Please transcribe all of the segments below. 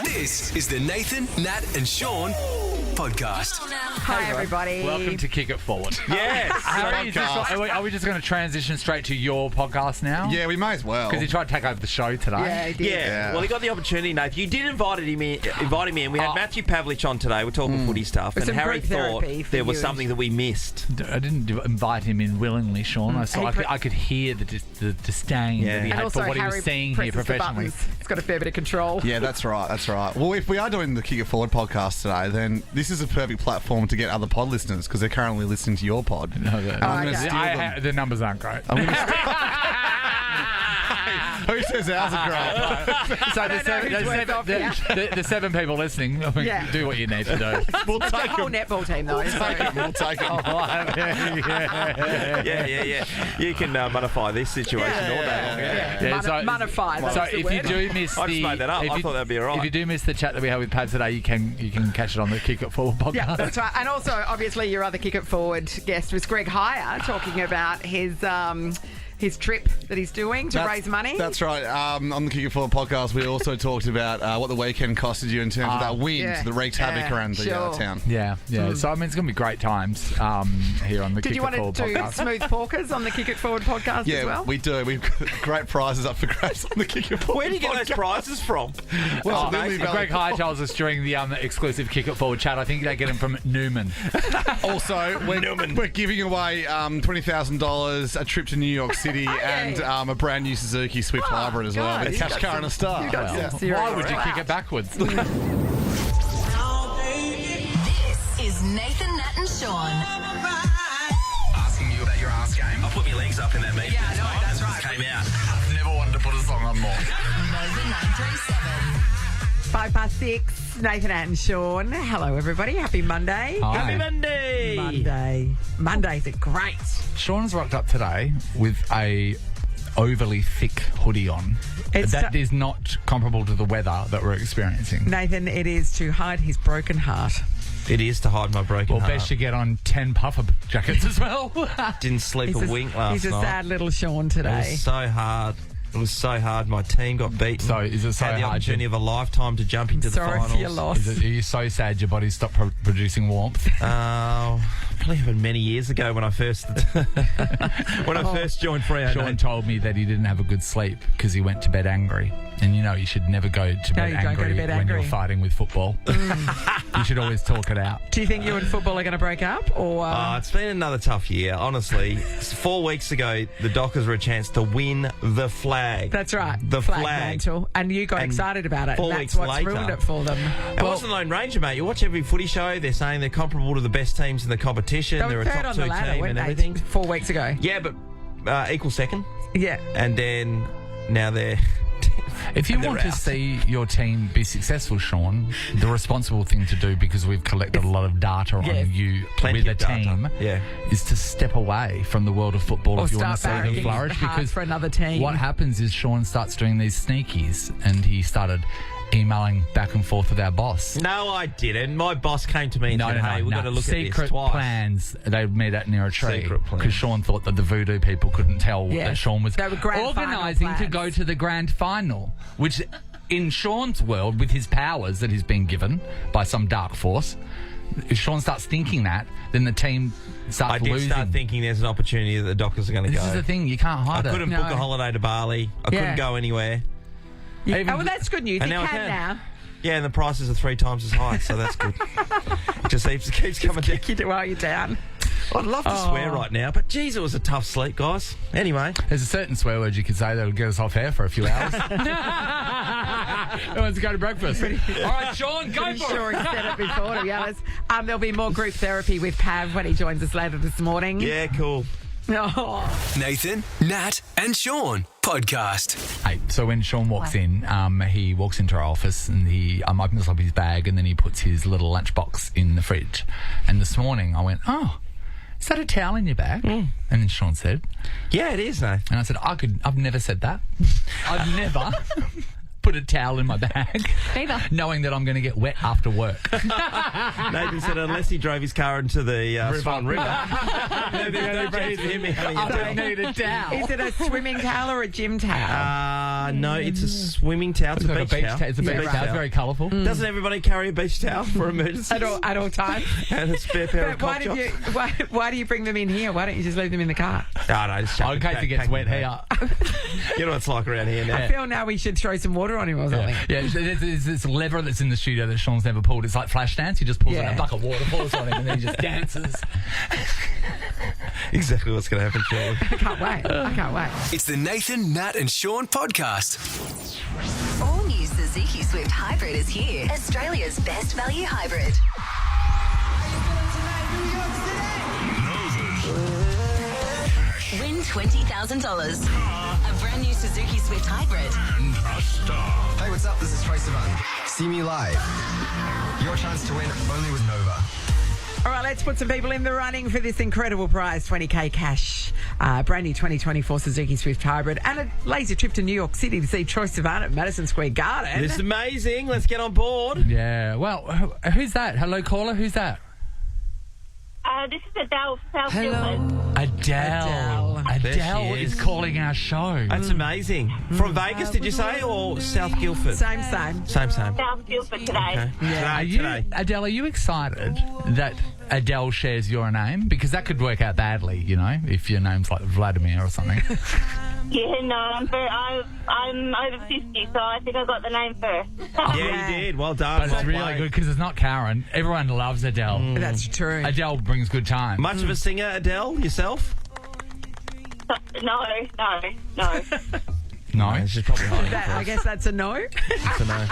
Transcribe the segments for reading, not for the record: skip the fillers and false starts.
This is the Nathan, Nat and Sean podcast. Hi, everybody. Welcome to Kick It Forward. Yes. Harry, are we just going to transition straight to your podcast now? Yeah, we may as well. Because he tried to take over the show today. Yeah, he did. Yeah. Well, he got the opportunity, Nate. You did invite him in. We had Matthew Pavlich on today. We're talking footy stuff. With And some Harry group thought therapy for there was you. something that we missed. I didn't invite him in willingly, Sean. I could hear the disdain that he And had also for what he Harry was saying here presses the professionally. buttons. He's got a fair bit of control. Yeah, that's right. Well, if we are doing the Kick It Forward podcast today, then this is a perfect platform to get other pod listeners because they're currently listening to your pod. No, I'm going to okay. steal them. The numbers aren't great. I'm gonna Who says ours are great? So the 7 people listening, Yeah. do what you need to do. We'll It's a take whole them. netball team, though. We'll take them. Yeah. You can modify this situation all day long. Yeah, Monify. So that's the if word. you do miss I just the, made that up. if I you- thought that'd be all right. If you do miss the chat that we had with Pat today, you can catch it on the Kick It Forward podcast. Yeah, that's right. And also, obviously, your other Kick It Forward guest was Greg Heyer talking about his trip that he's doing to raise money. That's right. On the Kick It Forward podcast, we also talked about what the weekend costed you in terms of that wind that wreaked havoc around the town. Yeah. So, I mean, it's going to be great times here on the Did Kick you It want to Forward do podcast. smooth porkers on the Kick It Forward podcast Yeah, as well? we do. We've got great prizes up for grabs on the Kick It Forward. Where do you get those prizes from? Well, Lily Greg High tells us during the exclusive Kick It Forward chat, I think they get him from Newman. Also, we're giving away $20,000, a trip to New York City, and a brand new Suzuki Swift Hybrid as well. God, With you cash got car and a star. you got some Yeah. serious Why would you crap. kick it backwards? This is Nathan, Nat and Sean. Asking you about your ass game. I'll put my legs up in that meeting. Yeah, no, that's right. Came out. I've never wanted to put a song on more. Nova 937. 6:05, Nathan and Sean. Hello, everybody. Happy Monday. Hi. Happy Monday. Mondays are great. Sean's rocked up today with a overly thick hoodie on. That is not comparable to the weather that we're experiencing. Nathan, it is to hide his broken heart. It is to hide my broken Well, heart. best you get on 10 puffer jackets as well. Didn't sleep a wink last He's a night. sad little Sean It today. was so hard. It was so hard. My team got beaten. So is it so Had the hard, opportunity Jim? of a lifetime to jump into the Sorry finals. for your loss. Are you so sad your body stopped producing warmth? Probably happened many years ago when I first joined Freo. Sean told me that he didn't have a good sleep because he went to bed angry. And you know you should never go to bed you don't go to angry bed when angry. you're fighting with football. You should always talk it out. Do you think you and football are going to break up? Or It's been another tough year, honestly. 4 weeks ago, the Dockers were a chance to win the flag. That's right. The flag. mantle. And you got And excited about it. 4 And weeks that's what's later- ruined it for them. It wasn't Lone Ranger, mate. You watch every footy show, they're saying they're comparable to the best teams in the competition. They They're were a third top on 2 the ladder, team weren't and they, everything. 4 weeks ago. Yeah, but equal second. Yeah. And then now they're... If you They're want to out. see your team be successful, Sean, the responsible thing to do, because we've collected a lot of data Yes. on you Plenty with a of data. team, Yeah. is to step away from the world of football Or if you want to start see them barracking flourish. hard Because for another team. what happens is Sean starts doing these sneakies, and he started emailing back and forth with our boss. No, I didn't. My boss came to me and said, hey, we've got to look at this Secret twice. plans. They met at near a tree Secret plans. because Sean thought that the voodoo people couldn't tell Yes. that Sean was They were grand final organising to plans. go to the grand final, which in Sean's world, with his powers that he's been given by some dark force, if Sean starts thinking that, then the team starts I did losing. start thinking there's an opportunity that the Dockers are going to This go. is the thing, you can't I hide it. couldn't No. book a holiday to Bali. I Yeah. couldn't go anywhere. Oh, Even- well, that's good news. And You now I can can. now. Yeah, and the prices are 3 times as high, so that's good. It just keeps coming down. You do while you're down. I'd love to swear right now, but geez, it was a tough sleep, guys. Anyway. There's a certain swear word you could say that'll get us off air for a few hours. Who wants to go to breakfast? All right, Sean, go Pretty for sure it. he said it before, to be honest. There'll be more group therapy with Pav when he joins us later this morning. Yeah, cool. Oh. Nathan, Nat and Sean podcast. Hey, so when Sean walks in, he walks into our office and he opens up his bag and then he puts his little lunchbox in the fridge. And this morning I went, oh, is that a towel in your bag? And then Sean said, Yeah, it is, though. and I said, I've never said that. I've never. put a towel in my bag, knowing that I'm going to get wet after work. Nathan said unless he drove his car into the Swan River, there's no chance of him having a I don't towel. need a towel. Is it a swimming towel or a gym towel? No, it's a swimming towel. It's a Like beach towel. It's a beach towel. It's very colourful. Doesn't everybody carry a beach towel for emergencies? At all times. And a spare pair of But cock jocks? why do you bring them in here? Why don't you just leave them in the car? No, just chuck In case it gets wet here. You know what it's like around here now. I feel now we should throw some water on him or something. Yeah, there's this lever that's in the studio that Sean's never pulled. It's like flash dance. He just pulls it, a bucket of water falls on him, and then he just dances. Exactly what's going to happen shortly. I can't wait. It's the Nathan, Nat and Sean podcast. All new Suzuki Swift Hybrid is here. Australia's best value hybrid. Win $20,000. A brand new Suzuki Swift Hybrid. Hey, what's up? This is Caravan. See me live. Your chance to win only with Nova. All right, let's put some people in the running for this incredible prize, 20k cash. Brand new 2024 Suzuki Swift Hybrid and a lazy trip to New York City to see Troye Sivan at Madison Square Garden. This is amazing. Let's get on board. Yeah. Well, who's that? Hello, caller. Who's that? This is Adele, South Guildford. Adele. There Adele she is is. calling our show. That's amazing. From Vegas, did you say, or South Guildford? Same. Same. South Guildford today. Yeah. Are Today, you, today. Adele, are you excited that Adele shares your name? Because that could work out badly, you know, if your name's like Vladimir or something. Yeah, no, I'm over 50, so I think I got the name first. Yeah, you did. Well done. But it's Well really played. good because it's not Karen. Everyone loves Adele. That's true. Adele brings good time. Much of a singer, Adele, yourself? No. No. She's probably hiding. I guess that's a no. So no.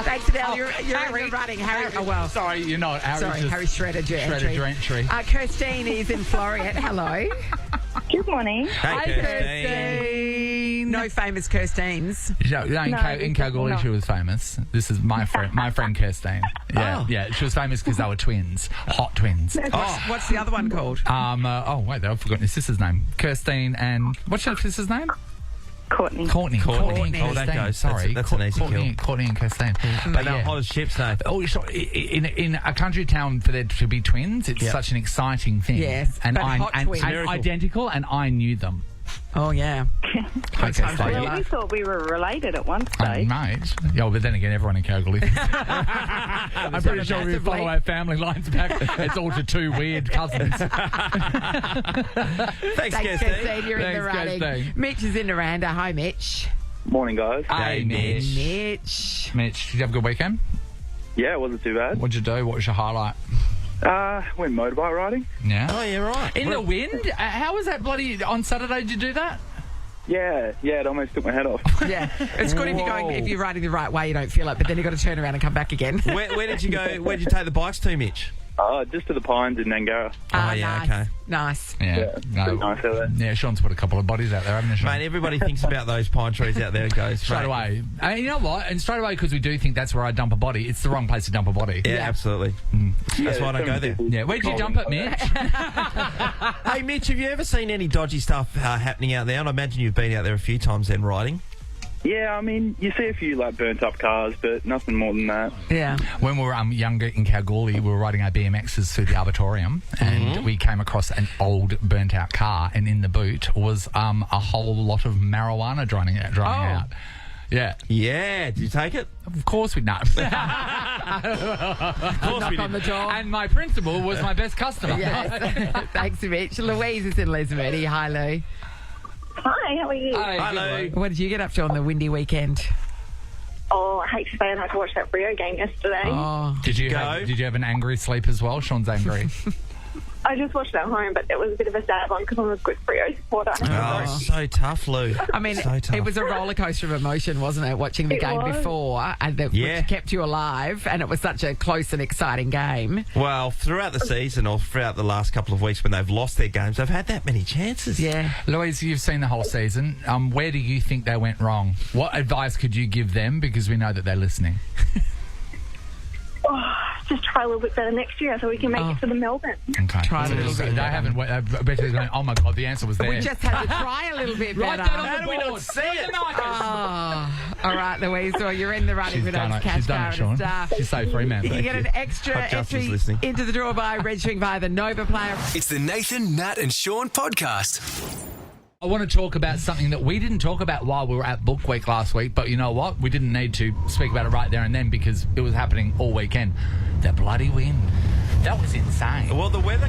Thanks, Adele. You're in the running. Harry. Oh, well. Sorry, you're not. Sorry, Harry Shredder Gentry. Gentry. Kirstine is in Florian. Hello. Good morning. Hey, Kirstine. No famous Kirstines. In Kalgoorlie, she was famous. This is my friend, Kirstine. Yeah, yeah. She was famous because they were twins, hot twins. What's the other one called? Wait, I've forgotten his sister's name. Kirstine and what's your sister's name? Courtney. Courtney. Oh, that goes. Sorry, That's an easy kill. Courtney and Kirstine. But they're hot as ships, though. Oh, in a country town for there to be twins, it's such an exciting thing. Yes, and but hot twins. and identical, and I knew them. Oh, yeah. Okay, so We thought we were related at one stage. mate. Yeah, but then again, everyone in Kalgoorlie. I'm pretty sure we follow our family lines back. It's all to two weird cousins. Thanks, Thanks, Kirstine. Kirstine. You're in the Thanks, running. Kirstine. Mitch is in Miranda. Hi, Mitch. Morning, guys. Hey, Mitch. Mitch. Mitch, did you have a good weekend? Yeah, it wasn't too bad. What'd you do? What was your highlight? Went motorbike riding. Yeah. Oh, yeah, right. In the wind? How was that bloody... On Saturday, did you do that? Yeah, it almost took my head off. Yeah, it's good if you're riding the right way, you don't feel it, but then you've got to turn around and come back again. Where did you go? Where did you take the bikes to, Mitch? Just to the Pines in Nangara. Oh, yeah, nice. okay. Nice. Yeah. Pretty nice out there. Yeah, Sean's put a couple of bodies out there, haven't you, Sean? Mate, everybody thinks about those pine trees out there and goes... Straight away. And you know what? And straight away, because we do think that's where I dump a body, it's the wrong place to dump a body. Yeah, absolutely. That's why I don't go there. Yeah, where'd you dump it, Mitch? Hey, Mitch, have you ever seen any dodgy stuff happening out there? And I imagine you've been out there a few times then riding. Yeah, I mean, you see a few burnt up cars, but nothing more than that. Yeah. When we were younger in Kalgoorlie, we were riding our BMXs through the Arboretum, and we came across an old burnt-out car, and in the boot was a whole lot of marijuana drying out. Yeah. Yeah, did you take it? Of course we not. Of course we Knock on the did. door. And my principal was my best customer. Yes. Thanks, Mitch. Louise is in Lismore. Hi, Lou. Hi, how are you? Hello. What did you get up to on the windy weekend? Oh, I hate to say it, I had to watch that Rio game yesterday. Oh, Did you go? Did you have an angry sleep as well? Sean's angry. I just watched it at home, but it was a bit of a sad one because I'm a good Rio supporter. Oh, so tough, Lou. I mean, so tough. it was a roller coaster of emotion, wasn't it? Watching the It game was. before, and which kept you alive, and it was such a close and exciting game. Well, throughout the season or throughout the last couple of weeks when they've lost their games, they've had that many chances. Yeah. Louise, you've seen the whole season. Where do you think they went wrong? What advice could you give them? Because we know that they're listening. Just try a little bit better next year so we can make it to the Melbourne. Okay. Try a little bit They haven't. I bet they're going, oh my God, the answer was there. We just had to try a little bit Write better. that on the How do we board. not see it? Oh, All right, Louise. Well, you're in the running She's for done those it. cash She's done it, Caravan Sean. Star. She's so free, man. You can Thank get you. an extra Hope Justin's entry listening. into the draw by registering via the Nova Player. It's the Nathan, Nat and Sean podcast. I want to talk about something that we didn't talk about while we were at Book Week last week, but you know what? We didn't need to speak about it right there and then because it was happening all weekend. The bloody wind. That was insane. Well, the weather,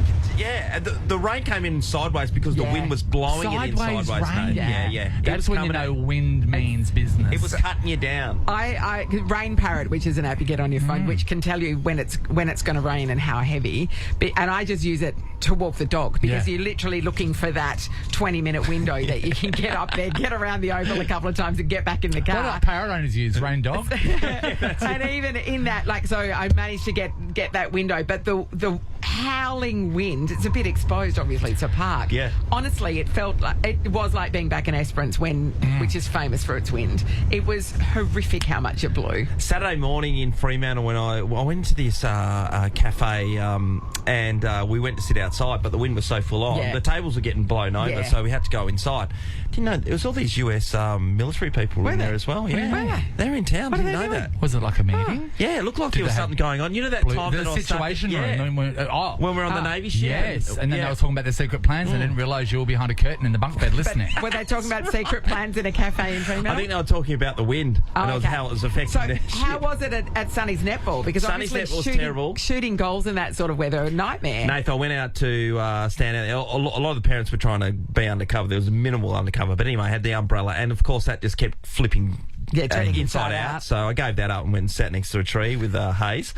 the rain came in sideways because the wind was blowing it in sideways. rain. Mate. Yeah. It That's was when you coming know wind means business. It was cutting you down. I Rain Parrot, which is an app you get on your phone, which can tell you when it's going to rain and how heavy. And I just use it to walk the dog because you're literally looking for that 20-minute window that you can get up there, get around the oval a couple of times, and get back in the car. What do parrot owners use? Rain dog? And even in that, so I managed to get that window, but the howling wind, it's a bit exposed, obviously, it's a park. Yeah. Honestly, it was like being back in Esperance, which is famous for its wind. It was horrific how much it blew. Saturday morning in Fremantle when I went to this cafe and we went to sit outside, but the wind was so full on. Yeah. The tables were getting blown over, so we had to go inside. Didn't know there was all these US military people in there as well. Yeah, Where? they're in town. Didn't know that. Was it like a meeting? Yeah, it looked like there was they have something going on. You know that time The that I was situation stuck, room. when we're on the Navy ship. Yes, and then Yeah. they were talking about their secret plans and didn't realise you were behind a curtain in the bunk bed listening. Were they talking about secret plans in a cafe in Fremantle? I think they were talking about the wind and how it was affecting So their how ship. was it at Sonny's netball? Because Sonny's obviously netball was shooting, terrible. shooting goals in that sort of weather, a nightmare. Nathan, I went out to stand out there. A lot of the parents were trying to be undercover. There was minimal undercover. But anyway, I had the umbrella. And, of course, that just kept flipping turning inside out. So I gave that up and went and sat next to a tree with Hayes.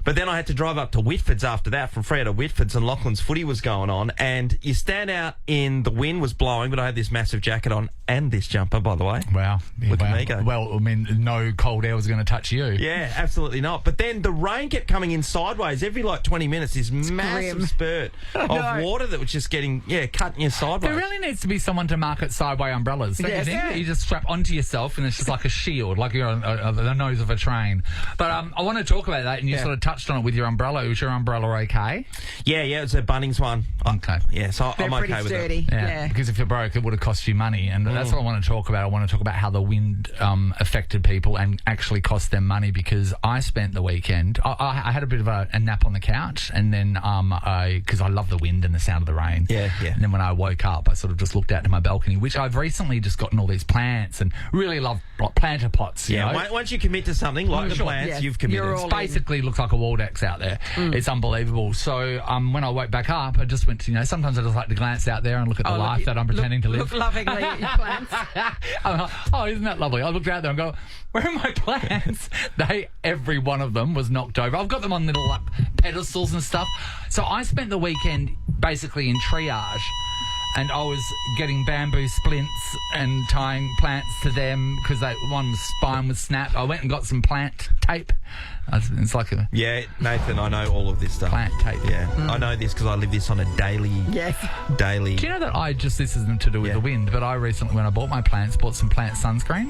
But then I had to drive up to Whitford's after that, from Freo to Whitford's, and Lachlan's footy was going on. And you stand out in the wind was blowing, but I had this massive jacket on and this jumper, by the way. Wow. Look at me go. Well, I mean, no cold air was going to touch you. Yeah, absolutely not. But then the rain kept coming in sideways every 20 minutes. This massive grim. spurt of water that was just getting cutting you sideways. There really needs to be someone to market sideway umbrellas. Don't Yes. you think? Yeah. You just strap onto yourself and it's just like a shield, like you're on the nose of a train. But I want to talk about that, and you sort of touched on it with your umbrella. Was your umbrella okay? Yeah, it's a Bunnings one. Okay. Yeah, so They're I'm pretty okay with sturdy. it. Yeah. Because if it broke, it would have cost you money, and that's what I want to talk about. I want to talk about how the wind affected people and actually cost them money. Because I spent the weekend, I had a bit of a nap on the couch, and then because I love the wind and the sound of the rain. Yeah. And then when I woke up, I sort of just looked out to my balcony, which I've recently just gotten all these plants and really love planter pots. You know? Once you commit to something like the plants, Yeah, you've committed. you're all in. Basically looks like a Waldex out there. It's unbelievable. So when I woke back up, I just went to, sometimes I just like to glance out there and look at the life that I'm pretending to live. Look lovingly at your plants. I'm like, oh, isn't that lovely? I looked out there and go, where are my plants? Every one of them was knocked over. I've got them on little pedestals and stuff. So I spent the weekend basically in triage. And I was getting bamboo splints and tying plants to them because one's spine was snapped. I went and got some plant tape. It's like a Nathan, I know all of this stuff. plant tape. Yeah, I know this because I live this on a daily. Yes. Daily. Do you know that this isn't to do with the wind, but I recently, when I bought my plants, bought some plant sunscreen.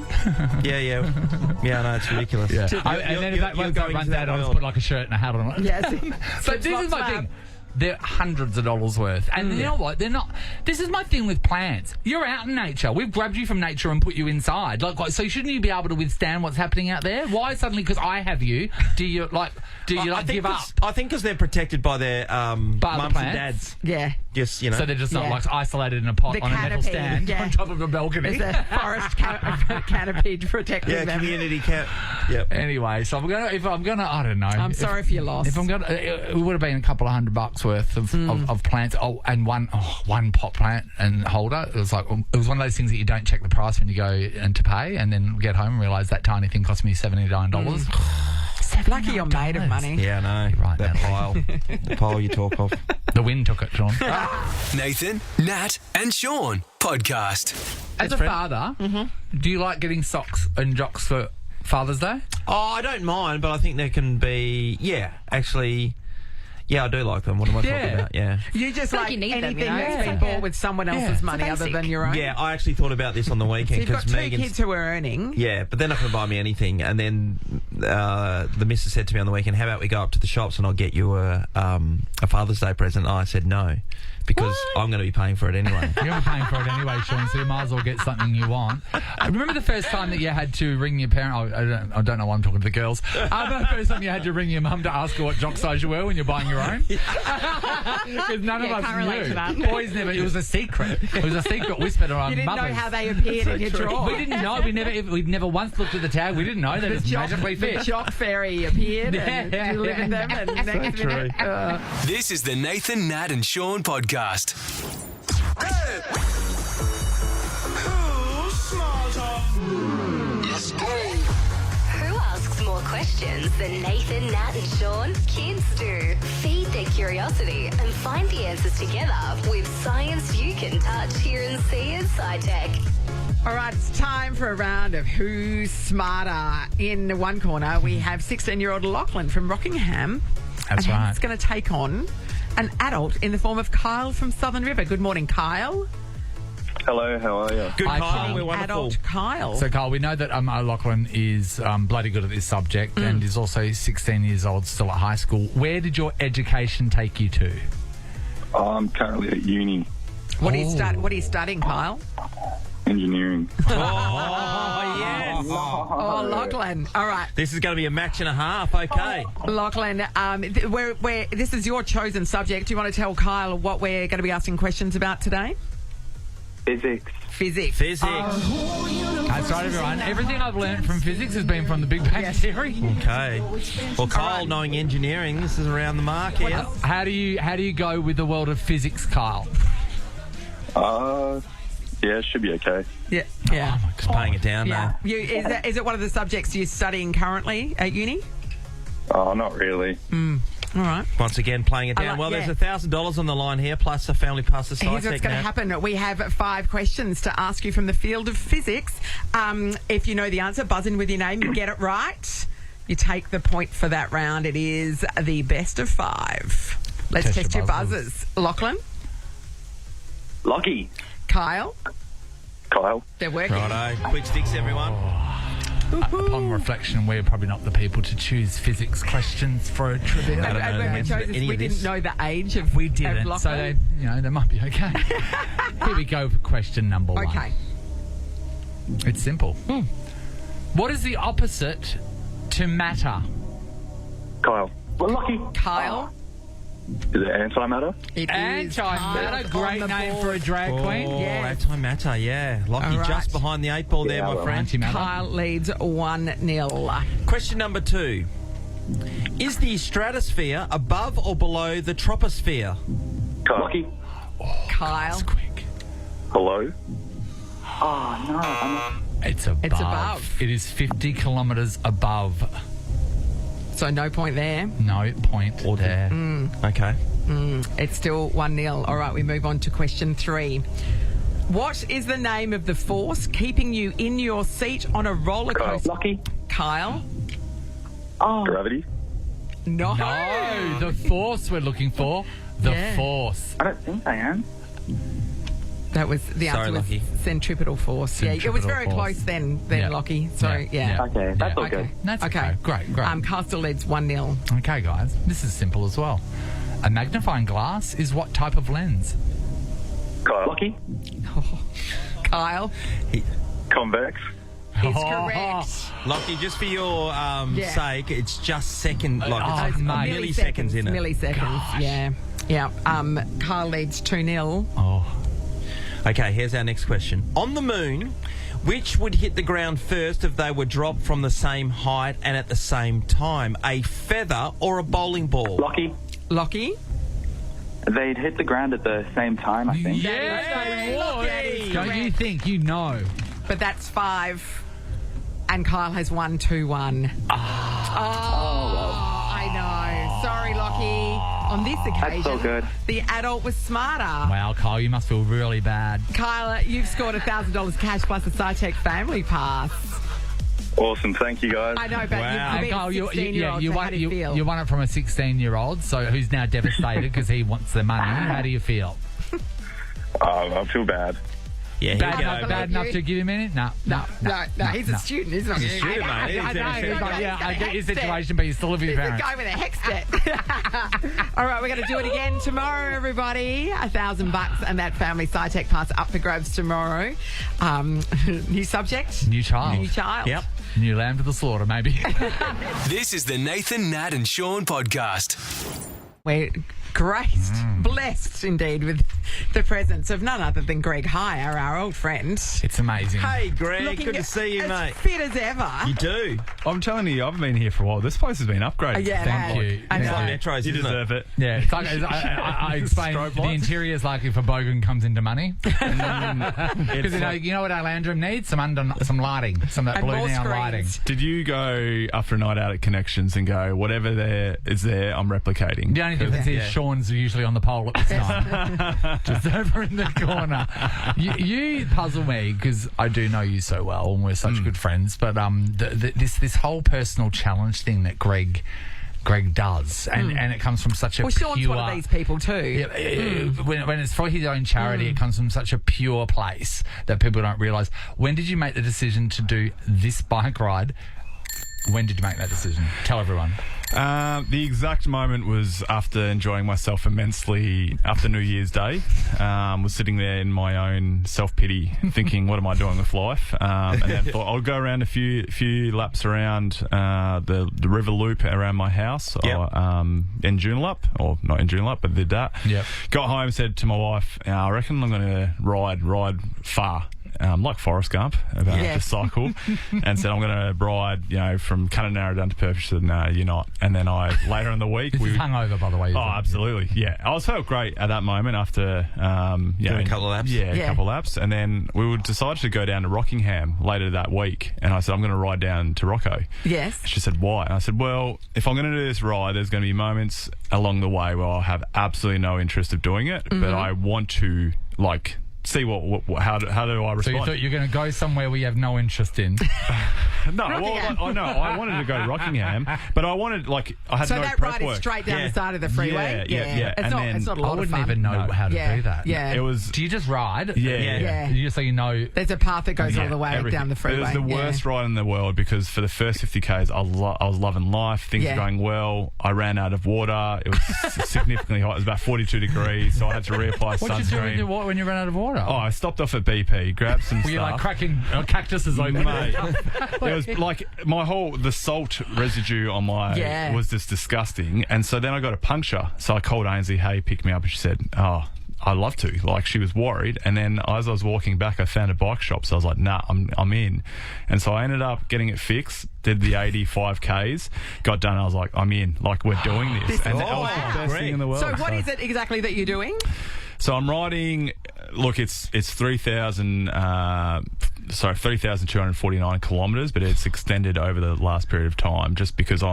Yeah, I know, it's ridiculous. And then if that you're one going runs to out, that I'll just world. put like a shirt and a hat on it. Yes. But this is my thing. They're hundreds of dollars worth. And you know what? They're not... This is my thing with plants. You're out in nature. We've grabbed you from nature and put you inside. So shouldn't you be able to withstand what's happening out there? Why suddenly, because I have you, do you give up? I think because they're protected by their mums and plants? dads. Yeah. Just, So they're just not Yeah. isolated in a pot The on a metal canopy, stand on top of a balcony. There's a forest canopy protecting them. Community camp. Yep. Anyway, so if I'm gonna, I don't know. I'm sorry for your loss. If I'm gonna, it would have been a couple of $100 worth of plants. And one pot plant and holder. It was one of those things that you don't check the price when you go and to pay, and then get home and realise that tiny thing cost me $79. Lucky you're made of money. Yeah, I know. Right, that pile. The pile you talk of. The wind took it, Sean. Nathan, Nat and Sean podcast. As a father, do you like getting socks and jocks for Father's Day? Oh, I don't mind, but I think there can be... Yeah, actually... Yeah, I do like them. What am I talking about? Yeah. You just like like you need them, anything you know? that's It's been like bought with someone else's money other basic. than your own. Yeah, I actually thought about this on the So weekend you've got because two Megan's... kids who are earning. Yeah, but they're not going to buy me anything. And then the missus said to me on the weekend, how about we go up to the shops and I'll get you a Father's Day present? And I said no, because I'm going to be paying for it anyway. You're going to be paying for it anyway, Sean, so you might as well get something you want. Remember the first time that you had to ring your parent? I don't know why I'm talking to the girls. The first time you had to ring your mum to ask her what jock size you were when you're buying your own? Because none of us knew. Boys never. It was a secret. It was a secret whisper to our You didn't mothers. know how they appeared in your drawer. We didn't know. We'd never once looked at the tag. We didn't know that it's magically The fit. jock fairy appeared and delivered them. And next minute, This is the Nathan, Nat and Sean podcast. Who asks more questions than Nathan, Nat and Sean? Kids do. Feed their curiosity and find the answers together with science you can touch, hear and see at SciTech. All right, it's time for a round of Who's Smarter. In one corner, we have 16-year-old Lachlan from Rockingham. That's and right. he's going to take on an adult in the form of Kyle from Southern River. Good morning, Kyle. Hello, how are you? Good, Hi, Kyle. Kyle. We're wonderful. Adult Kyle. So, Carl, we know that Lachlan is bloody good at this subject and is also 16 years old, still at high school. Where did your education take you to? I'm currently at uni, What are you studying, Kyle? engineering. Oh, yes. Oh, Lachlan. All right. This is going to be a match and a half. Okay. Lachlan, this is your chosen subject. Do you want to tell Kyle what we're going to be asking questions about today? Physics. Physics. That's right, everyone. Everything I've learned from physics has been from the Big Bang Theory. Okay. Well, Kyle, knowing engineering, this is around the mark here. How do you go with the world of physics, Kyle? Yeah, it should be okay. Yeah. Just paying it down Yeah. now. Is it one of the subjects you're studying currently at uni? Oh, not really. All right. Once again, playing it down. Well, there's $1,000 on the line here, plus a family pass to Here's what's SciTech going to now. happen. We have 5 questions to ask you from the field of physics. If you know the answer, buzz in with your name. You get it right, you take the point for that round. It is the best of 5. Let's test your buzzers. Lachlan? Lucky. Kyle? Kyle. They're working. Righto. Quick sticks, everyone. Upon reflection, we're probably not the people to choose physics questions for a trivia. I don't know And the when we answer to chose this, any we of didn't this. know the age of We didn't, of so Lachlan. they might be okay. Here we go for question number 1. Okay. It's simple. What is the opposite to matter? Kyle. Well, Lucky. Kyle? Is it antimatter? It is Antimatter, Kyle great on the name board. for a drag queen. Oh, Yes. antimatter, yeah. Lockie All right. just behind the 8 ball there, my well. friend. Antimatter. Kyle leads 1-0. Question number 2. Is the stratosphere above or below the troposphere? Kyle. Lucky. Kyle? That's quick. Hello? Oh, no. I'm not. It's above. It's above. It is 50 kilometres above. So no point there. No point there. Okay. It's still 1-0. All right, we move on to question 3. What is the name of the force keeping you in your seat on a roller coaster? Lucky. Kyle? Gravity. No. No, the force we're looking for. The Yeah. force. I don't think I am. That was the Sorry, answer was Lockie. centripetal force. Yeah, it was Centripetal very force. close then Yeah. Lockie. So, yeah. Okay, that's all Okay. good. That's Okay. okay. Great. Kyle still leads 1-0. Okay, guys. This is simple as well. A magnifying glass is what type of lens? Kyle. Lucky. Kyle Convex. is correct. Lockie, just for your Yeah. sake, it's just second, Oh, like it's mate. milliseconds in it. Milliseconds, Gosh. yeah. Yeah. Kyle leads 2-0. Oh, Okay, here's our next question. On the moon, which would hit the ground first if they were dropped from the same height and at the same time? A feather or a bowling ball? Lucky. Lockie? They'd hit the ground at the same time, I think. yes, they would. Don't you correct. think you know? But that's 5. And Kyle has 1-2-1. Oh, I know. Sorry, Lockie. On this occasion, so good. the adult was smarter. Wow, Kyle, you must feel really bad. Kyle, you've scored $1,000 cash plus a SciTech family pass. Awesome. Thank you, guys. I know, but Wow. you've And Kyle, been you 16-year-old, so how do you feel? you won it from a 16-year-old, so who's now devastated because he wants the money. How do you feel? I feel bad. Yeah, Bad enough to give him any? No. He's a student, isn't he? He's a student, mate. I know. I get your situation, but you still live with He's your the parents. guy with a hex debt. All right, we're going to do it again tomorrow, everybody. $1,000 and that family SciTech pass up for grabs tomorrow. New subject? New child. New child. Yep. New lamb to the slaughter, maybe. This is the Nathan, Nat and Sean podcast. We're graced, blessed indeed with the presence of none other than Greg Hire, our old friend. It's amazing. Hey, Greg, Looking good to see you, as mate. fit as ever. You do. I'm telling you, I've been here for a while. This place has been upgraded. Yeah, Thank you. I It's know. like Metros, You isn't deserve it. Yeah, it's like, I explained Strobe the lights. interior is like if a bogan comes into money. Because you know what our land room needs? Some lighting, some of that And blue more neon screens. lighting. Did you go after a night out at Connections and go, whatever there is there, I'm replicating? The only difference is Sean's usually on the pole at this time, just over in the corner. You puzzle me because I do know you so well and we're such good friends. But this whole personal challenge thing that Greg does, and it comes from such a Well, pure. Sean's one of these people too. When it's for his own charity, it comes from such a pure place that people don't realise. When did you make the decision to do this bike ride? When did you make that decision? Tell everyone. The exact moment was after enjoying myself immensely after New Year's Day. Was sitting there in my own self-pity thinking, what am I doing with life? And then thought I'll go around a few laps around the river loop around my house in Joondalup, or not in Joondalup, but did that. Yep. Got home, said to my wife, I reckon I'm going to ride far. Like Forrest Gump, about to cycle, and said I'm going to ride, from Kununurra down to Perth. She said, no, you're not. And then later in the week, This is hungover, by the way. Oh, absolutely, yeah. I felt great at that moment after Doing a couple of laps. Yeah, a couple of laps, and then we decided to go down to Rockingham later that week. And I said I'm going to ride down to Rocco. Yes. She said, why? And I said, well, if I'm going to do this ride, there's going to be moments along the way where I'll have absolutely no interest of doing it, but I want to see how do I respond? So you thought you're going to go somewhere we have no interest in? No, I wanted to go to Rockingham, but I wanted I had So no that prep ride work. is straight down the side of the freeway? Yeah. It's not a lot I of wouldn't fun. even know how to do that. Yeah. It was. Do you just ride? Yeah. Just so you know. There's a path that goes all the way everything. down the freeway. It was the worst ride in the world because for the first 50 Ks, I was loving life. Things were going well. I ran out of water. It was significantly hot. It was about 42 degrees, so I had to reapply What did you do with sunscreen. your water when you ran out of water? Oh, I stopped off at BP, grabbed some Were you stuff. cracking cactuses open? Mate, it was the salt residue on my was just disgusting. And so then I got a puncture. So I called Ainsley, hey, pick me up. And she said, oh, I'd love to. She was worried. And then as I was walking back, I found a bike shop. So I was like, nah, I'm in. And so I ended up getting it fixed, did the 85 Ks, got done. I was like, I'm in. We're doing this. And that was the best thing in the world. So what is it exactly that you're doing? So I'm riding. Look, it's 3,249 kilometres, but it's extended over the last period of time, just because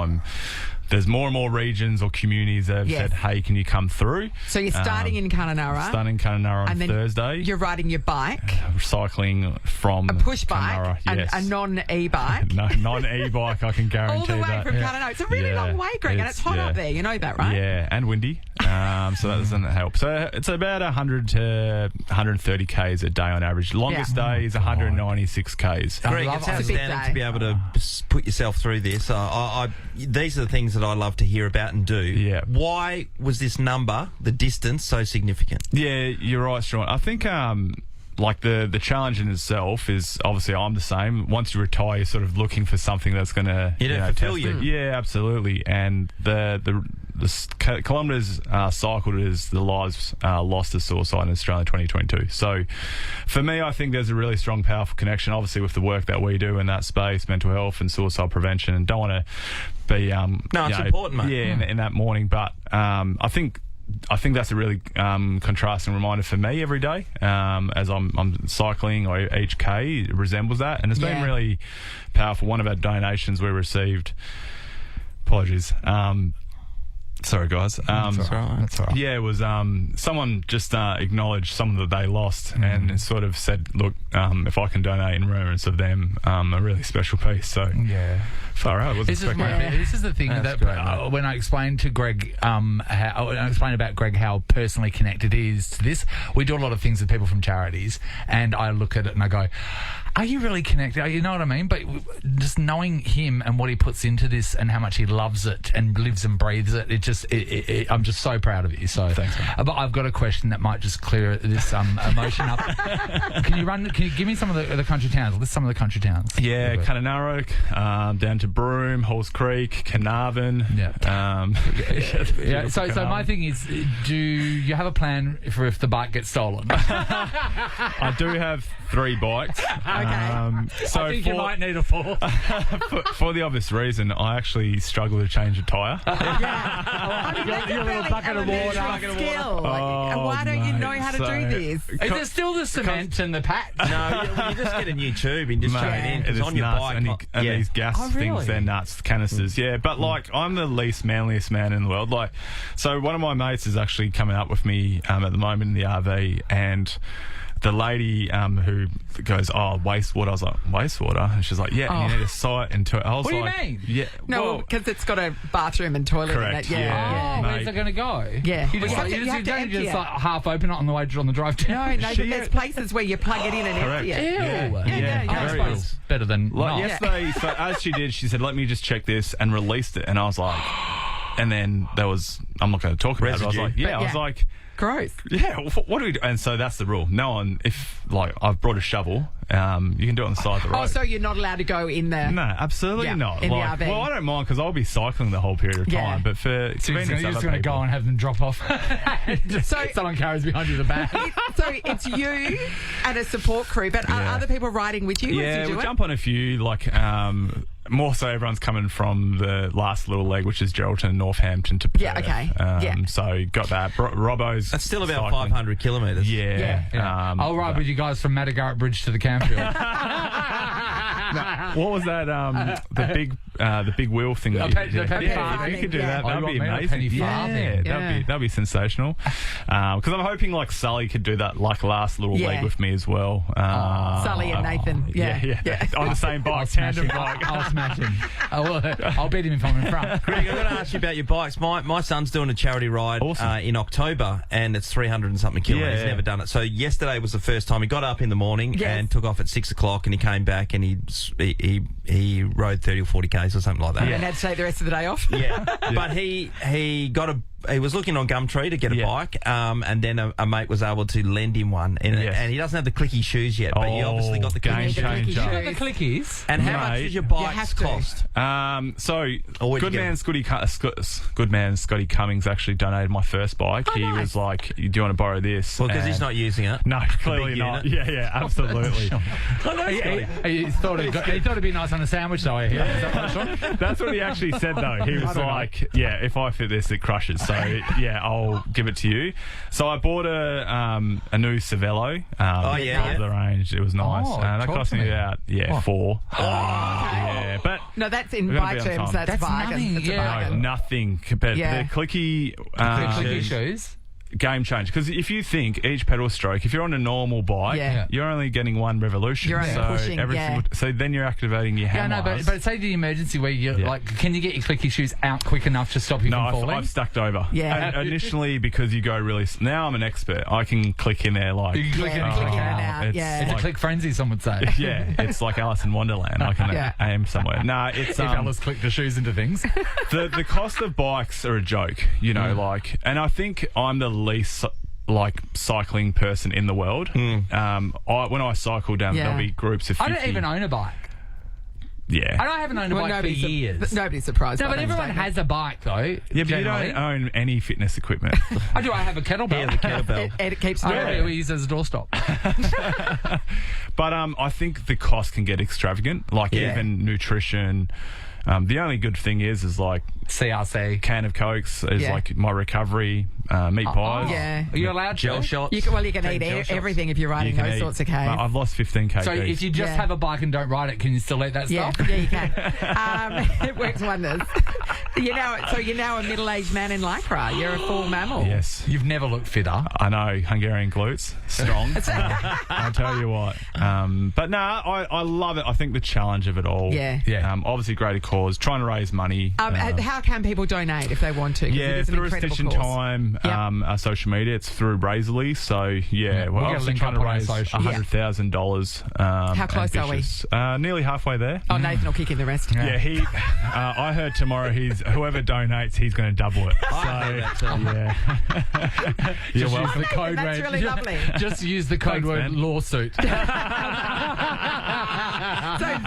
there's more and more regions or communities that have said, hey, can you come through? So you're starting in Kununurra. Starting in Kununurra on and then Thursday. You're riding your bike. Cycling from A push bike, Kununurra, yes. a non-e-bike. No, non-e-bike, I can guarantee all the way that. from Kununurra. It's a really long way, Greg, and it's hot up there. You know that, right? Yeah, and windy. So that doesn't help. So it's about 100 to 130 Ks a day on average. Longest day is 196 Ks. Greg, it's outstanding to be able to put yourself through this. These are the things that I love to hear about and do. Yeah. Why was this number, the distance, so significant? Yeah, you're right, Sean. I think the challenge in itself is obviously I'm the same. Once you retire, you're sort of looking for something that's going to fulfill you. Yeah, absolutely. And the kilometres cycled is the lives lost to suicide in Australia in 2022. So for me, I think there's a really strong, powerful connection, obviously, with the work that we do in that space, mental health and suicide prevention. And don't want to be it's important, mate. Yeah, in that morning. But I think that's a really contrasting reminder for me every day as I'm cycling, or each K resembles that. And it's been really powerful. One of our donations we received, apologies, Sorry, guys. That's all right. Yeah, it was someone just acknowledged someone that they lost and sort of said, look, if I can donate in remembrance of them, a really special piece. So, far out. This is the thing that when I explained to Greg, when I explained about Greg how personally connected he is to this, we do a lot of things with people from charities, and I look at it and I go, are you really connected? You know what I mean? But just knowing him and what he puts into this and how much he loves it and lives and breathes it, I'm just so proud of you. So thanks, man. But I've got a question that might just clear this emotion up. Can you give me some of the country towns? List some of the country towns. Yeah, Cunnanarrook, down to Broome, Halls Creek, Carnarvon. So my thing is, do you have a plan for if the bike gets stolen? I do have 3 bikes. So I think you might need a 4th. for the obvious reason, I actually struggle to change a tyre. That's a really elementary skill. Why don't you know how to do this? Is there still the cement and the patch? No, you just get a new tube and just chuck it in. It's on your bike. And these gas things, they're nuts, canisters. Yeah, but like, I'm the least manliest man in the world. Like, so one of my mates is actually coming up with me at the moment in the RV, and the lady who goes, wastewater. I was like, wastewater? And she's like, and you need a site into it. I was what like, do you mean? Yeah, no, because it's got a bathroom and toilet correct, in it. Where's it going to go? Yeah. You just like half open it on the way on the drive down. No, but there's places where you plug it in and empty it. I suppose better than not. Yesterday, so as she did, she said, let me just check this, and released it. And I was like, and then there was, I'm not going to talk about it. I was like, I was like, gross. Yeah, what do we do? And so that's the rule. No one, if like I've brought a shovel, you can do it on the side of the road. Oh, so you're not allowed to go in there? No, absolutely not. In the RV. Well, I don't mind because I'll be cycling the whole period of time. But for you're just going to go and have them drop off. So someone carries behind you the bag. So it's you and a support crew, but are other people riding with you? Yeah, we'll jump on a few. Like more so, everyone's coming from the last little leg, which is Geraldton, Northampton to Perth. Yeah, okay. So got that. Robbo's. That's still about cycling. 500 kilometres. Yeah. I'll ride with you guys from Madagarrett Bridge to the Campfield. What was that? The big wheel thing. The penny farthing. You could do that. That'd be amazing. Penny farthing. That'd be sensational. Because I'm hoping like Sully could do that like last little leg with me as well. Sully and Nathan. Yeah. On the same bike, tandem bike. I'll smash him. I'll beat him if I'm in front. Greg, I've got to ask you about your bikes. My son's doing a charity ride in October, and it's 300 and something kilometres. He's never done it. So yesterday was the first time. He got up in the morning and took off at 6 o'clock, and he came back and he rode 30 or 40 k's or something like that. And had to take the rest of the day off. But he was looking on Gumtree to get a bike, and then a mate was able to lend him one, and he doesn't have the clicky shoes yet, but he obviously got the game clicky changer. The clickies. And how much does your bikes cost? So good man Scotty Cummings actually donated my first bike. He was like, "Do you want to borrow this?" Well, because he's not using it. No, clearly not. Yeah, absolutely. He thought it'd be nice on a sandwich, though. I hear. That's what he actually said, though. He was like, "Yeah, if I fit this, it crushes." So I'll give it to you. So I bought a new Cervelo. The range. It was nice. That cost me about 4. But no, that's in bike terms. That's bargain. Nothing. Nothing compared to the clicky shoes. Game change, because if you think each pedal stroke, if you're on a normal bike, you're only getting one revolution. You're only pushing, so then you're activating your hand. But say the emergency where you're like, can you get your clicky shoes out quick enough to stop you from falling? I've stacked over. And initially, because you go really. Now I'm an expert. I can click in there like. You can click in and out. It's a click frenzy, some would say. It's like Alice in Wonderland. I can aim somewhere. No, it's if Alice clicked the shoes into things. The cost of bikes are a joke, and I think I'm the least like cycling person in the world. When I cycle down, there'll be groups of 50. I don't even own a bike. Yeah. I haven't owned a bike for years. Nobody's surprised. No, but everyone has a bike, though. Yeah, but you don't own any fitness equipment. I do. I have a kettlebell. It keeps we use it as a doorstop. But I think the cost can get extravagant, like even nutrition. The only good thing is like CRC. can of Cokes is like my recovery, meat pies. Yeah. Are you allowed Gel to? shots. You can eat everything if you're riding You can those eat. sorts of Ks. I've lost 15 kgs. So if you just have a bike and don't ride it, can you still eat that Yeah, stuff? yeah, you can. It works wonders. You're now a middle-aged man in Lycra. You're a full mammal. Yes. You've never looked fitter. I know, Hungarian glutes, strong. I'll tell you what. But no, I love it. I think the challenge of it all. Yeah. Obviously, great cause, trying to raise money. How can people donate if they want to? 'Cause it is an through incredible Stitch in cause. Time, social media. It's through Razorly. So We'll get a obviously link trying up to on our raise social. $100,000. How close are we? Nearly halfway there. Oh, Nathan will kick in the rest. Yeah, he. I heard tomorrow whoever donates, he's going to double it. You're welcome. The code That's word. really lovely. Just use the code Thanks, word man. lawsuit. So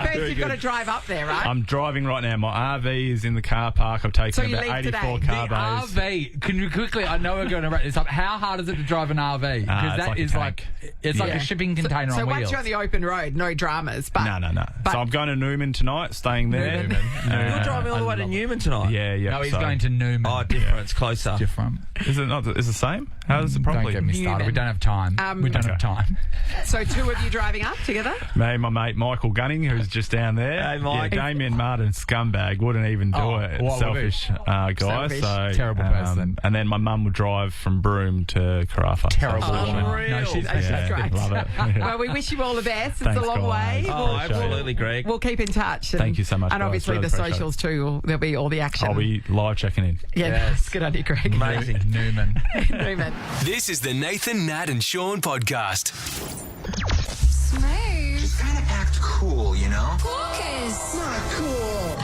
first you've got to drive up there, right? I'm driving right now. My RV is in the car park. I've taken So you about leave 84 today? car The bays. RV. Can you quickly? I know we're going to wrap this up. How hard is it to drive an RV? Because it's that like a is tank. it's like a shipping container So on once wheels. you're on the open road, no dramas. But No. But- So I'm going to Newman tonight, staying there. Newman. You're driving all the way to Newman tonight? Yeah. No, he's so- going to Newman. Oh, different. It's closer. different. Is it not? Is it the same? How does it Don't probably? get me started. We don't have time. We don't have time. So two of you driving up together? My mate Michael Gunning, who's just down there. Hey, Mike. Yeah, Damien Martin, scumbag, wouldn't even do it. what would he? Selfish guy. Selfish. So Terrible person. And then my mum would drive from Broome to Caravan. Terrible So, woman. Unreal. No, she's That's fantastic. great. love it. Yeah. Well, we wish you all the best. It's Thanks, a long guys. way. Oh, Appreciate absolutely, Greg. We'll keep in touch. And, Thank you so much, And guys. obviously Really the appreciate socials too. There'll be all the action. I'll be live checking in. Yeah, Yes. good idea, Greg. Amazing. Newman. Newman. This is the Nathan, Nat, and Sean podcast. Smooth. Just kind of act cool, you know? Walkers. Not cool.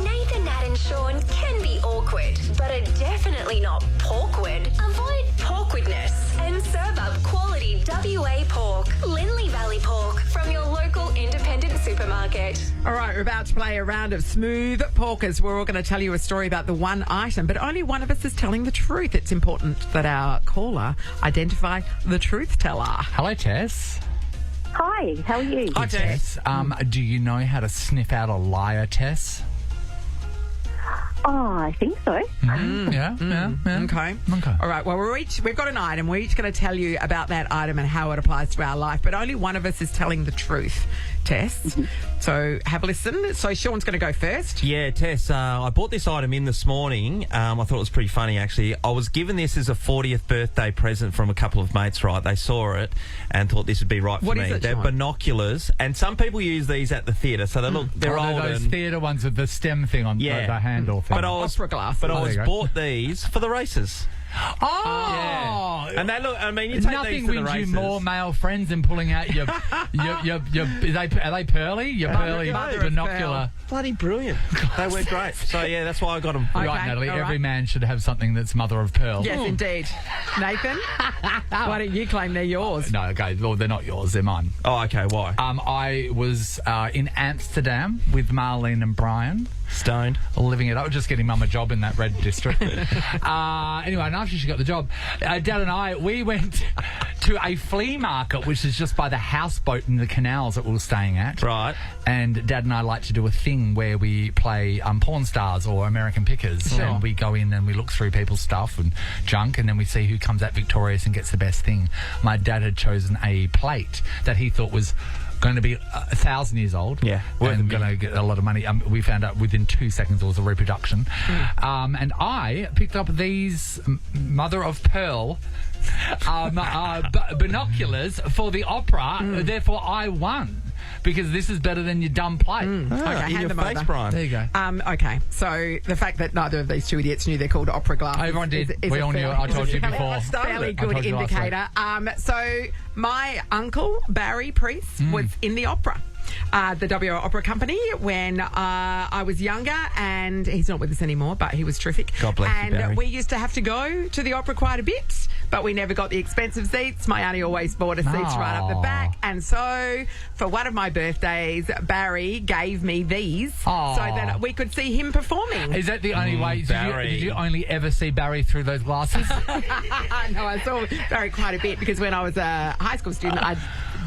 Nathan, Nat, and Sean can be awkward, but are definitely not porkward. Avoid porkwardness and serve up quality WA pork, Lindley Valley pork from your local independent supermarket. All right, we're about to play a round of smooth porkers. We're all going to tell you a story about the one item, but only one of us is telling the truth. It's important that our caller identify the truth teller. Hello, Tess. Hi, how are you? Hi, Tess. Do you know how to sniff out a liar, Tess? Oh, I think so. Yeah. Okay. Okay. All right. Well, we've got an item. We're each going to tell you about that item and how it applies to our life, but only one of us is telling the truth. Tess. So have a listen. So Sean's going to go first. Yeah, Tess, I bought this item in this morning. I thought it was pretty funny, actually. I was given this as a 40th birthday present from a couple of mates, right? They saw it and thought this would be right for What me. is it, They're Sean? binoculars, and some people use these at the theatre, so they look, they're Oh, old those and... theatre ones with the stem thing on Yeah. the handle thing. But I was, Opera glasses. but I Oh, was there you go. bought these for the races. Oh! And they look, I mean, you take Nothing these to the wins you races. more male friends than pulling out your are they pearly? Your pearly mother of binocular. Bloody brilliant. They were great. So, yeah, that's why I got them. Okay, Right, Natalie, all every right. man should have something that's mother of pearl. Yes, indeed. Nathan, why don't you claim they're yours? No, okay, well, they're not yours, they're mine. Oh, okay, why? I was in Amsterdam with Marlene and Brian. Stoned. Living it up, just getting mum a job in that red district. Anyway, and after she got the job, Dad and I, we went to a flea market, which is just by the houseboat in the canals that we were staying at. Right. And Dad and I like to do a thing where we play porn stars or American Pickers. Sure. And we go in and we look through people's stuff and junk, and then we see who comes out victorious and gets the best thing. My dad had chosen a plate that he thought was going to be 1,000 years old. Yeah, worth and a going to get a lot of money. We found out within 2 seconds it was a reproduction. And I picked up these mother of pearl binoculars for the opera. Therefore, I won. Because this is better than your dumb plate. Okay, in hand your them face, over. Brian. There you go. Okay, so the fact that neither of these two idiots knew they're called opera glasses. Everyone did. Is We a all knew. fairly- I told you before. Fairly I good told you last indicator. So my uncle Barry Priest was in the opera. The WO Opera Company when I was younger, and he's not with us anymore, but he was terrific. God bless you, and Barry. we used to have to go to the opera quite a bit, but we never got the expensive seats. My auntie always bought us seats right up the Aw. back, and so for one of my birthdays, Barry gave me these Aw. so that we could see him performing. Is that the only way? Barry. Did you only ever see Barry through those glasses? No, I saw Barry quite a bit because when I was a high school student, I'd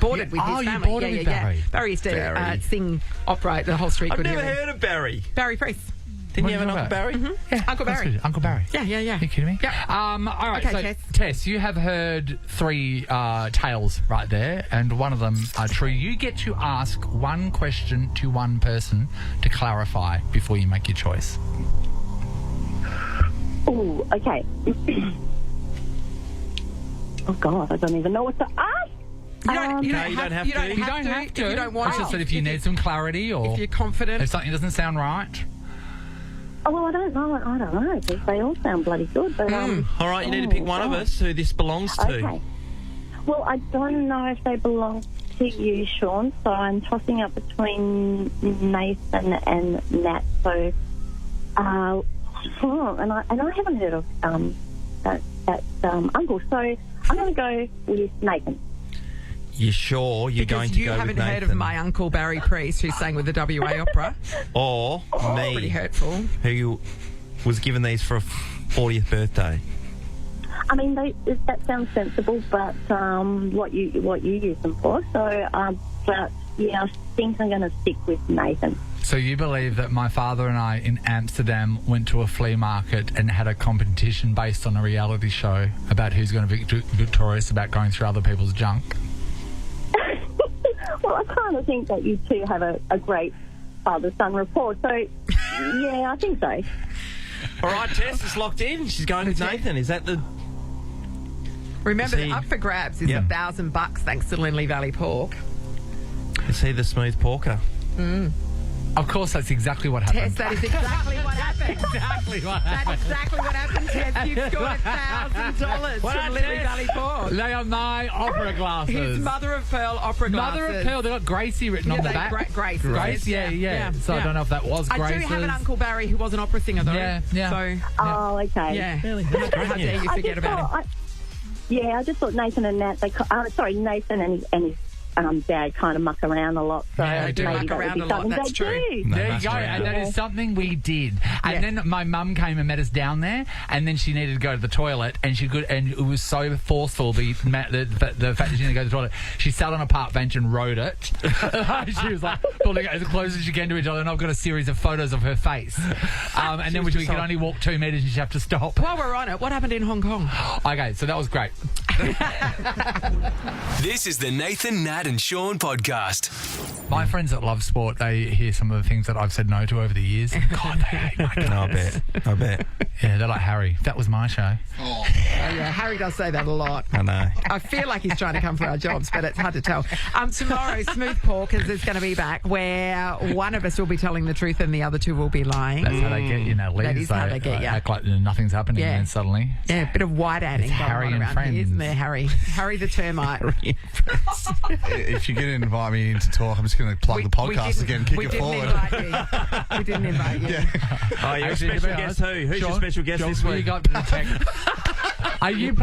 boarded with his you family. boarded with Barry. Barry used to sing opera the whole street. I've could never hear him. heard of Barry. Barry Priest. Didn't What you are have you an Uncle talking Barry? Yeah, Uncle That's Barry. good. Uncle Barry. Yeah. Are you kidding me? Yep. All right, Okay, so Tess, you have heard 3 tales right there, and one of them are true. You get to ask one question to one person to clarify before you make your choice. Oh, okay. Oh, God, I don't even know what to ask. You don't you don't have to. You don't You don't have to. If you don't want It's to. just that if you need some clarity or If you're confident. if something doesn't sound right. Oh, well, I don't know, because they all sound bloody good. But, All right, you need to pick one of us who this belongs to. Okay. Well, I don't know if they belong to you, Sean, so I'm tossing up between Nathan and Nat. So, and I haven't heard of that uncle, so I'm going to go with Nathan. You sure you're going Because to you go with haven't Nathan? heard of my uncle Barry Priest, who sang with the WA Opera. Or Pretty me, hurtful. who was given these for a 40th birthday. I mean, that sounds sensible, but what you use them for. So, but yeah, I think I'm going to stick with Nathan. So you believe that my father and I in Amsterdam went to a flea market and had a competition based on a reality show about who's going to be victorious about going through other people's junk? Well, I kind of think that you two have a great father-son rapport. So, yeah, I think so. All right, Tess is locked in. She's going with Nathan. Is that the... Remember, See- up for grabs is Yep. $1,000 thanks to Lindley Valley Pork. Is he the smooth porker? Of course, that's exactly what Tess, happened. that is exactly what happened. exactly what That's happened. exactly what happened, Tess. You've scored $1,000 from Lindley Valley Pork. They are my opera glasses. His mother of pearl opera glasses. Mother of pearl. They got Gracie written on the they- back. Grace. Grace, yeah. So I don't know if that was I Grace's. do have an Uncle Barry who was an opera singer, though. Yeah. So, Oh, okay. yeah. How dare you forget about him? I just thought Nathan and Nat. Nathan and his dad kind of muck around a lot. So Yeah, they do maybe muck that would around be a lot, something that's they true. do. There you go, and that is something we did. And then my mum came and met us down there, and then she needed to go to the toilet, and and it was so forceful the fact that she needed to go to the toilet. She sat on a park bench and wrote it. She was like pulling it as close as she can to each other, and I've got a series of photos of her face. And then we could only walk 2 meters, and she'd have to stop. While we're on it, what happened in Hong Kong? Okay, so that was great. This is the Nathan, Nat and Sean podcast. My friends that love sport, they hear some of the things that I've said no to over the years. And God, they hate my guts. No, I bet. Yeah, they're like, Harry, that was my show. Oh, yeah, Harry does say that a lot. I know. I feel like he's trying to come for our jobs, but it's hard to tell. Tomorrow, Smooth Porkers is going to be back, where one of us will be telling the truth and the other two will be lying. That's how they get you, Natalie. That is how they get you. Act like nothing's happening, Yeah. and then suddenly... Yeah, a bit of white adding It's going Harry on and around friends. here, isn't there, Harry? Harry the termite. If you're going to invite me in to talk, I'm just going to plug the podcast again, kick we it didn't forward. Invite you. We didn't invite you. Oh, you're Actually, a special guest who? Who's your Sean, special guest Sean, this will you week? go up to the tech? Are you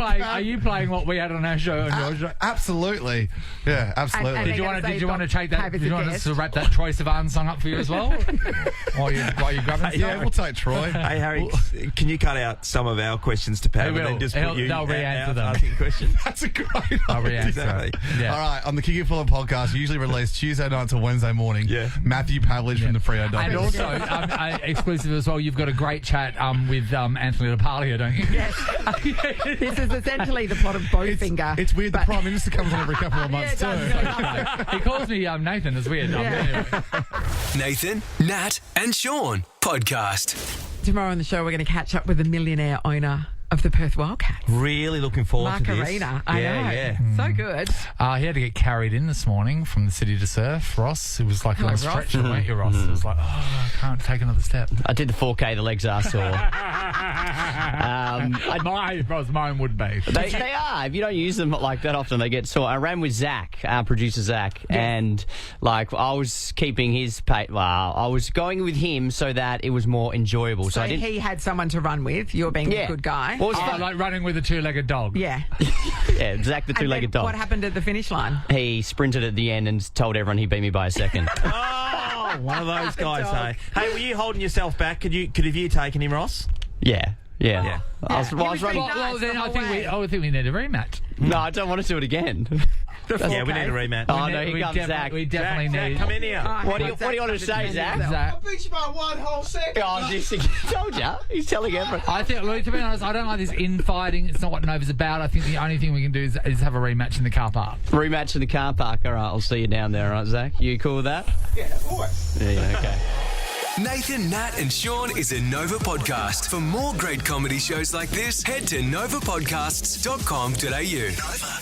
playing what we had on our show and your show? Absolutely. Yeah, absolutely. And Did you they're want gonna to? say Did you want to take that? Dave is Did you a want us guest. to wrap that Troy Sivan song up for you as well? while you grabbing Yeah, stuff? we'll take Troy. Hey, Harry, can you cut out some of our questions to Pat and will. then just put you They'll re-answer them. asking questions? That's a great I'll idea. re-answer Exactly. it. Yeah. All right, on the Kick It Fuller podcast, usually released Tuesday night to Wednesday morning. Yeah. Matthew Pavlich from the Freo And Dockers. also, exclusive as well, you've got a great chat with Anthony LaPaglia, don't you? Yes. This is essentially the plot of Bowfinger. It's weird. The Prime Minister comes on every couple of months Yeah, it too. does. He calls me Nathan. It's weird. Anyway. Nathan, Nat and Sean podcast. Tomorrow on the show, we're going to catch up with the millionaire owner of the Perth Wildcats. Really looking forward Mark to this. Arena. I know. Yeah. So good. He had to get carried in this morning from the city to surf. Ross, it was like a Hello, little Ross. stretcher, weren't you, Ross? It was like, oh, I can't take another step. I did the 4K, the legs are sore. Mine would be. They are. If you don't use them like that often, they get sore. I ran with Zach, our producer Zach, and like I was keeping his I was going with him so that it was more enjoyable. So I didn't. he had someone to run with. You're being a good guy. What was fun? Like running with a two-legged dog. Yeah. Yeah, Zach the And two-legged then dog. what happened at the finish line? He sprinted at the end and told everyone he beat me by a second. Oh, one of those guys, Dog. hey. Hey, were you holding yourself back? Could have you taken him, Ross? Yeah. Yeah. Yeah. I was running. Well, then I think we need a rematch. No, I don't want to do it again. Yeah, we need a rematch. Oh, no, here comes Zach. We definitely need. Come in here. What do you want to say, Zach? Zach. beat you by 1 whole second. Oh, this told ya. He's telling everyone. I think, look, to be honest, I don't like this infighting. It's not what Nova's about. I think the only thing we can do is have a rematch in the car park. Rematch in the car park. All right, I'll see you down there. All right, Zach? You cool with that? Yeah, of course. Yeah, okay. Nathan, Nat, and Sean is a Nova podcast. For more great comedy shows like this, head to novapodcasts.com.au. Nova.